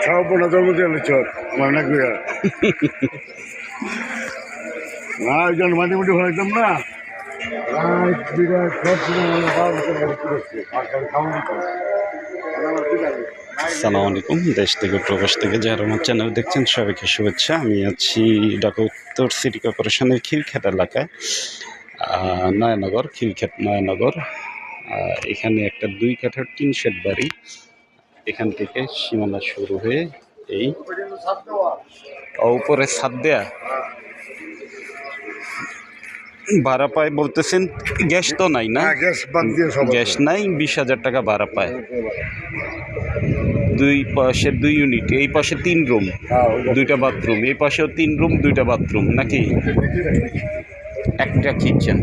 সব জন্মদিন আমার না একজন মাঝে মাঝে হইতাম না আসসালামু আলাইকুম। দেশ থেকে প্রবাস থেকে যারা আমার চ্যানেল দেখছেন সবাইকে শুভেচ্ছা। আমি আছি ঢাকা উত্তর সিটি কর্পোরেশনের খিলক্ষেত এলাকায়, নয়নগর, খিলক্ষেত নয়নগর। এখানে একটা 2 কাঠার টিন শেড বাড়ি, এখান থেকে সীমানা শুরু হয়ে এই উপরে ছাদ দেয়া। ভাড়া পায় বলতেছেন, গ্যাস তো নাই না? গ্যাস নাই, 20,000 টাকা ভাড়া পায়। 2 পাশে 2 ইউনিট, এই পাশে 3 রুম, 2টা বাথরুম, এই পাশেও 3 রুম 2টা বাথরুম, নাকি একটা কিচেন।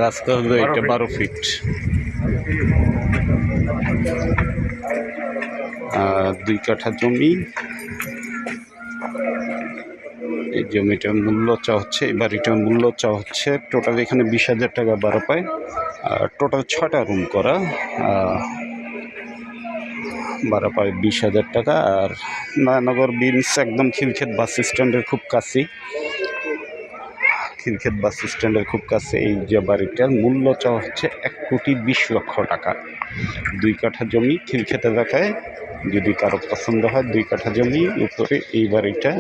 রাস্তা হলো এটা 12 ফিট। 2 কাঠা জমি। এই জমিটার মূল্য চা হচ্ছে, এই বাড়িটার মূল্য চা হচ্ছে টোটাল এখানে 20,000 টাকা ভাড়া পায়। টোটাল 6টা রুম করা, ভাড়া পায় 20,000 টাকা। আর নয়নগর বিনস একদম খিলক্ষেত বাস স্ট্যান্ডের খুব কাছে, খিলক্ষেত বাস স্ট্যান্ডের খুব কাছে। এই যে বাড়িটার মূল্য চা হচ্ছে 1,20,00,000 টাকা। 2 কাঠা জমি খিলক্ষেত এলাকায়। যদি কারো পছন্দ হয় 2 কাঠা জমি উপরে এই বাড়িটা,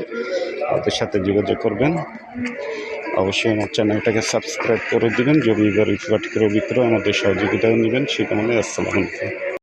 ওদের সাথে যোগাযোগ করবেন। অবশ্যই আমার চ্যানেলটাকে সাবস্ক্রাইব করে দেবেন। জমি বাড়ি ফ্ল্যাট করে বিক্রয় আমাদের সহযোগিতাও নেবেন। সেটা মানে আসসালামু আলাইকুম।